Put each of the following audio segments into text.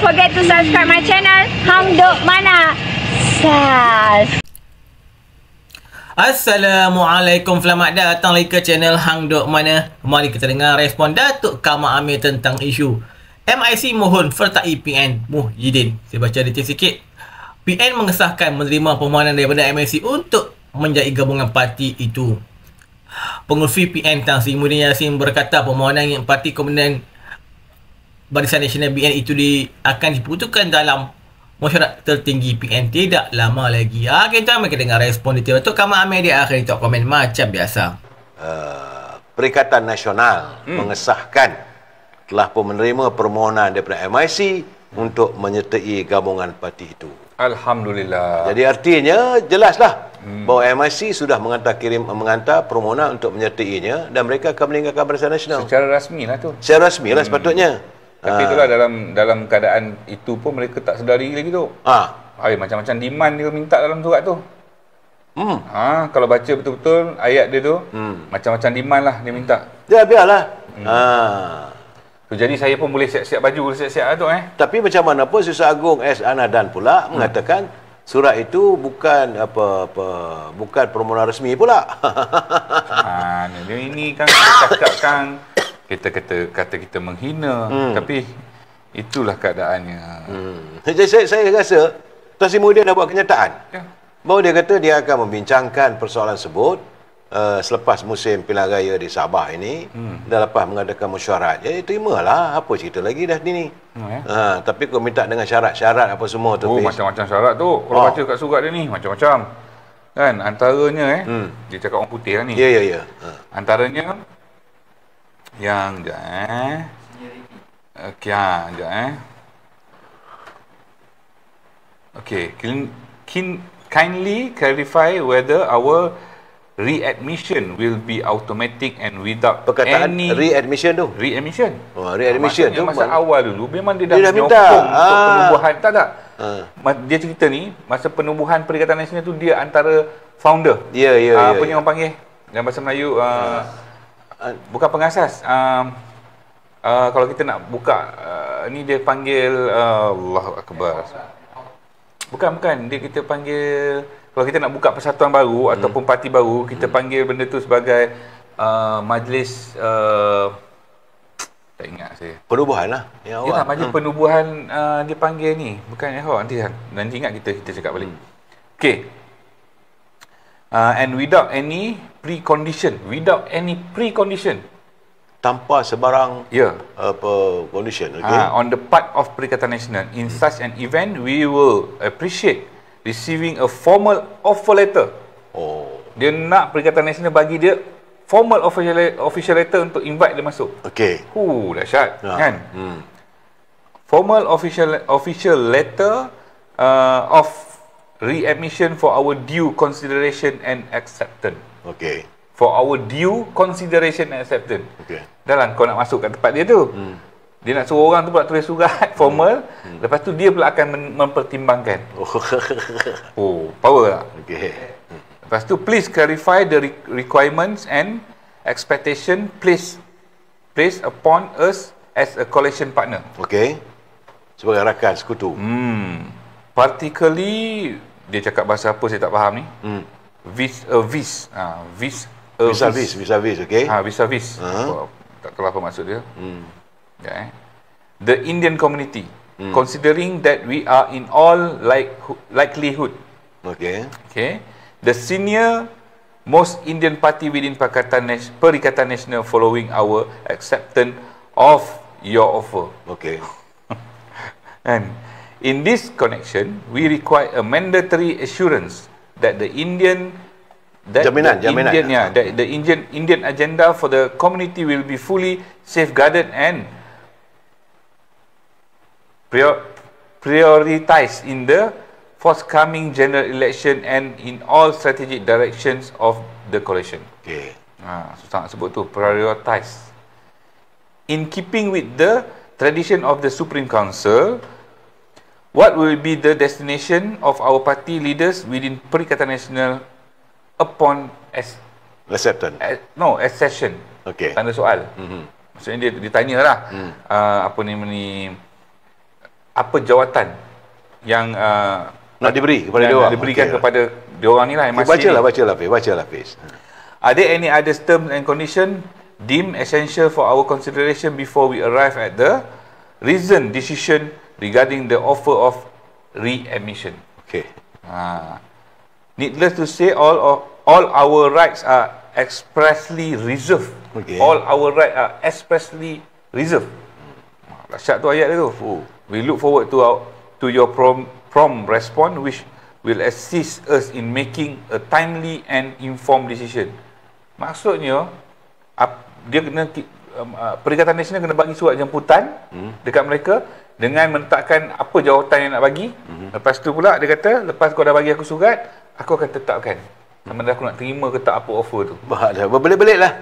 forget to subscribe my channel Hang Duk Mana. Assalamualaikum, selamat datang lagi ke channel Hang Duk Mana. Mari kita dengar respon Datuk Kamal Amir tentang isu MIC mohon sertai PN Muhyiddin. Saya baca detail sikit. PN mengesahkan menerima permohonan daripada MIC untuk menjadi gabungan parti itu. Pengerusi PN Tan Sri Muhyiddin Yassin berkata permohonan yang parti Komunan Barisan Nasional BN itu akan diputuskan dalam mesyuarat tertinggi PN tidak lama lagi. Kita mari dengar respon detail Datuk Kamal Amir di akhir itu komen macam biasa. Perikatan Nasional mengesahkan telah pun menerima permohonan daripada MIC untuk menyertai gabungan parti itu. Alhamdulillah. Jadi artinya jelaslah bahawa MIC sudah mengantar permohonan untuk menyertainya dan mereka akan meninggalkan Barisan Nasional. Secara rasmi lah tu. Secara rasmi lah sepatutnya. Tapi itulah dalam keadaan itu pun mereka tak sedari lagi tu. Macam-macam demand dia minta dalam surat tu. Kalau baca betul-betul ayat dia tu, macam-macam demand lah dia minta. Ya, biarlah. Jadi saya pun boleh siap-siap baju, siap-siap tu Tapi macam mana pun Susah Agung S. Anadan pula mengatakan surat itu bukan bukan permohonan resmi pula. Dia ini kan kita cakap kan kata kita menghina, tapi itulah keadaannya. Saya rasa Tan Sri Muhyiddin dah buat kenyataan bahawa dia kata dia akan membincangkan persoalan tersebut selepas musim pilihan raya di Sabah ini dan lepas mengadakan mesyuarat. Jadi terimalah, apa cerita lagi dah ni. Tapi kau minta dengan syarat-syarat apa semua tu. Macam-macam syarat tu. Kalau baca kat surat dia ni macam-macam. Kan antaranya dia cakap orang putih lah ni. Ya. Antaranya yang kindly clarify whether our readmission will be automatic and without perkataan any readmission tu. Readmission Tu masa awal dulu memang dia dah nyokong minta untuk penubuhan tak. Dia cerita ni masa penubuhan Perikatan Nasional tu dia antara founder. Apa ni orang panggil dalam bahasa Melayu bukan pengasas. Kalau kita nak buka ni dia panggil Allahu Akbar. Bukan dia kita panggil kalau kita nak buka persatuan baru ataupun parti baru, kita panggil benda tu sebagai majlis tak ingat saya. Penubuhan lah. Ya, majlis penubuhan dia panggil ni. Bukan nanti ingat kita cakap balik. Okey. And without any precondition, tanpa sebarang condition, on the part of Perikatan Nasional, in such an event we will appreciate receiving a formal offer letter. Dia nak Perikatan Nasional bagi dia formal official letter untuk invite dia masuk. Dahsyat kan. Formal official letter of readmission for our due consideration and acceptance. For our due consideration and acceptance. Dah lah kau nak masuk kat tempat dia tu. Dia nak suruh orang tu pula tulis surat formal. Lepas tu dia pula akan mempertimbangkan. Power tak? Lepas tu please clarify the requirements and expectation placed upon us as a coalition partner. Sebagai rakan sekutu. Particularly dia cakap bahasa apa saya tak faham ni. Vis-a-vis. Vis-a-vis. Tak tahu apa maksud dia. The Indian community, considering that we are in all likelihood, the senior most Indian party within Perikatan Nasional following our acceptance of your offer. And in this connection, we require a mandatory assurance that the Indian agenda for the community will be fully safeguarded and prioritized in the forthcoming general election and in all strategic directions of the coalition. Susah nak sebut tu, prioritize. In keeping with the tradition of the Supreme Council, what will be the destination of our party leaders within Perikatan Nasional upon accession? Tanda soal. Maksudnya dia tanya lah apa ni apa jawatan yang nak diberi kepada dia orang. Diberikan kepada dia orang ni lah, MRC. Bacalah Fiz. Are there any other terms and condition deemed essential for our consideration before we arrive at the reasoned decision regarding the offer of readmission? Okey. Needless to say, all our rights are expressly reserved. Okay. All our rights are expressly reserved. Dahsyat tu ayat dia tu. We look forward to your prompt response, which will assist us in making a timely and informed decision. Maksudnya, dia kena Perikatan Nasional kena bagi surat jemputan dekat mereka dengan menetapkan apa jawatan yang nak bagi. Lepas tu pula dia kata, lepas kau dah bagi aku surat, aku akan tetapkan sama ada aku nak terima ke tak apa offer tu. Berbelit-belit lah.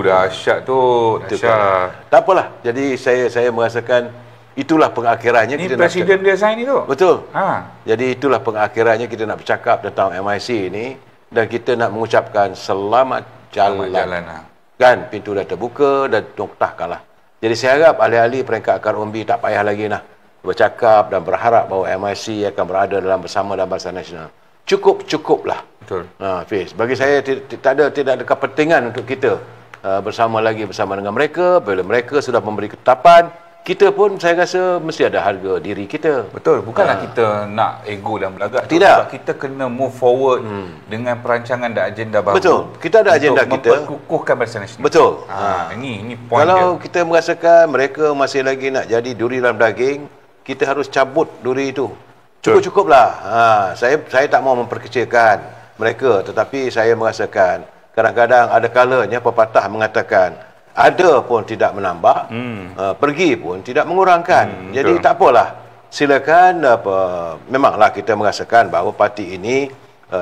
Dahsyat tu. Dahsyat. Tak apalah. Jadi saya merasakan itulah pengakhirannya. Ni kita presiden dia sign ni tu. Betul. Jadi itulah pengakhirannya kita nak bercakap tentang MIC ni, dan kita nak mengucapkan selamat jalan. Kan pintu dah terbuka dan noktahkanlah. Jadi saya harap ahli-ahli peringkat akar umbi tak payah lagi nak bercakap dan berharap bahawa MIC akan berada dalam bersama dalam Barisan Nasional. Cukuplah. Betul. Fiz, bagi saya tidak ada kepentingan untuk kita bersama dengan mereka. Bila mereka sudah memberi ketetapan, kita pun saya rasa mesti ada harga diri kita. Betul, bukanlah kita nak ego dan belagak. Tidak. Kita kena move forward dengan perancangan dan agenda baru. Betul. Kita ada agenda kita. Memperkukuhkan Barisan Nasional. Betul. Ini point kalau dia. kita merasakan mereka masih lagi nak jadi duri dalam daging, kita harus cabut duri itu. Cukuplah. Saya tak mau memperkecilkan mereka, tetapi saya merasakan kadang-kadang ada kalanya pepatah mengatakan ada pun tidak menambah, pergi pun tidak mengurangkan. Jadi tak apalah. Silakan memanglah kita merasakan bahawa parti ini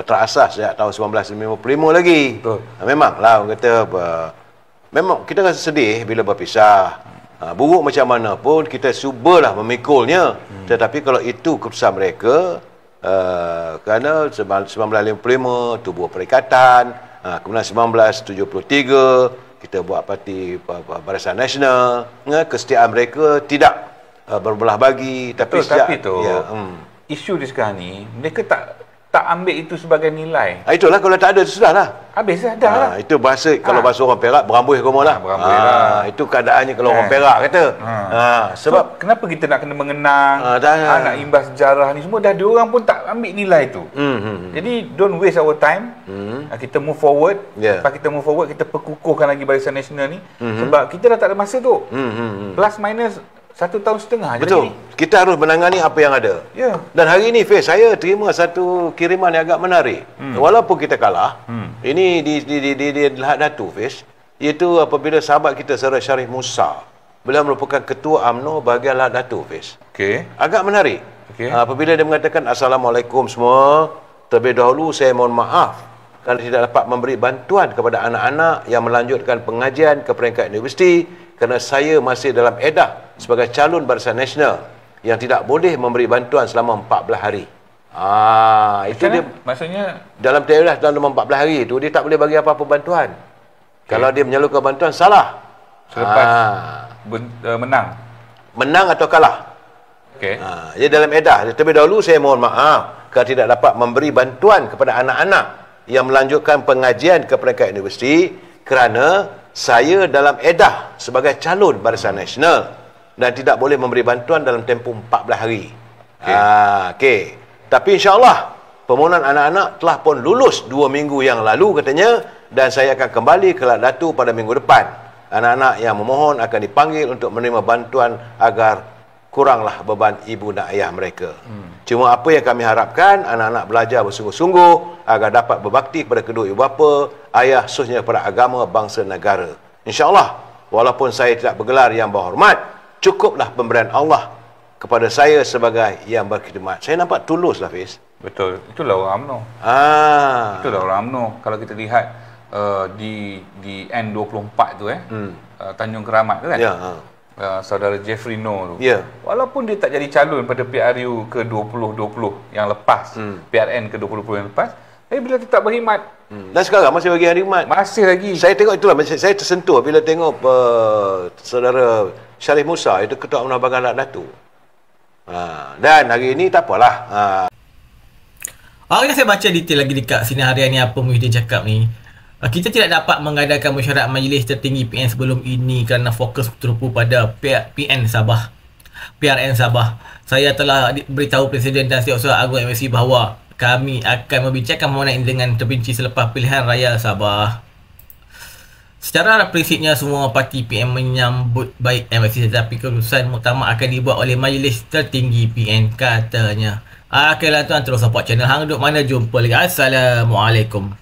terasas sejak tahun 1955 lagi. Memanglah orang kata memang kita rasa sedih bila berpisah. Buruk macam mana pun kita cubalah memikulnya. Tetapi kalau itu keputusan mereka, kerana 1955 tubuh perikatan, kemudian 1973 kita buat parti Barisan Nasional, kesetiaan mereka tidak berbelah bagi. Tapi isu di sekarang ni mereka tak ambil itu sebagai nilai. Itulah, kalau tak ada itu sudahlah. Habis dah lah. Itu bahasa, kalau bahasa orang Perak, berambus kamu lah. Itu keadaannya kalau orang Perak kata. Sebab kenapa kita nak kena mengenang, nak imbas sejarah ni semua, dah diorang pun tak ambil nilai tu. Jadi don't waste our time. Kita move forward. Lepas kita move forward, kita perkukuhkan lagi Barisan Nasional ni. Sebab kita dah tak ada masa tu. Plus minus 1 tahun setengah je. Betul. Kita harus menangani apa yang ada. Dan hari ini, Fiz, saya terima satu kiriman yang agak menarik. Walaupun kita kalah, ini di Lahad Datu, Fiz, iaitu apabila sahabat kita Saudara Syarif Musa, beliau merupakan ketua UMNO bahagian Lahad Datu, Fiz. Agak menarik. Apabila dia mengatakan, Assalamualaikum semua, terlebih dahulu saya mohon maaf kerana tidak dapat memberi bantuan kepada anak-anak yang melanjutkan pengajian ke peringkat universiti, kerana saya masih dalam edah sebagai calon Barisan Nasional yang tidak boleh memberi bantuan selama 14 hari. Itu dia. Maksudnya dalam daerah dalam 14 hari itu dia tak boleh bagi apa-apa bantuan. Kalau dia menyalurkan bantuan, salah. Selepas menang atau kalah. Jadi dalam edah, terlebih dahulu saya mohon maaf kerana tidak dapat memberi bantuan kepada anak-anak yang melanjutkan pengajian ke peringkat universiti kerana saya dalam edah sebagai calon Barisan Nasional dan tidak boleh memberi bantuan dalam tempoh 14 hari. Tapi insya-Allah permohonan anak-anak telah pun lulus 2 minggu yang lalu katanya, dan saya akan kembali ke Lahad Datu pada minggu depan. Anak-anak yang memohon akan dipanggil untuk menerima bantuan agar kuranglah beban ibu dan ayah mereka. Cuma apa yang kami harapkan, anak-anak belajar bersungguh-sungguh agar dapat berbakti kepada kedua ibu bapa, ayah, khususnya kepada agama, bangsa, negara. InsyaAllah, walaupun saya tidak bergelar yang berhormat, cukuplah pemberian Allah kepada saya sebagai yang berkhidmat. Saya nampak tulus lah, Fiz. Betul. Itulah orang UMNO. Itulah orang UMNO. Kalau kita lihat di N24 tu, Tanjung Keramat tu kan? Saudara Jeffrey No tu. Walaupun dia tak jadi calon pada PRU ke 2020 yang lepas, PRN ke 2020 yang lepas, tapi bila tetap berkhidmat. Dan sekarang masih bagi khidmat. Masih lagi. Saya tengok itulah, saya tersentuh bila tengok saudara Syarif Musa itu ketua UMNO Bahagian Lahad Datu. Dan hari ini tak apalah. Kalau saya baca detail lagi dekat Sinar Harian ni apa Muhyiddin cakap ni, kita tidak dapat mengadakan mesyuarat majlis tertinggi PN sebelum ini kerana fokus tertumpu pada PRN Sabah. Saya telah beritahu Presiden dan Setiausaha Agung MSC bahawa kami akan membincangkan permohonan ini dengan terperinci selepas pilihan raya Sabah. Secara prinsipnya semua parti PN menyambut baik MSC, tetapi keputusan muktamar akan dibuat oleh majlis tertinggi PN, katanya. Okeylah tuan, terus support channel Hang Duk Mana. Jumpa lagi. Assalamualaikum.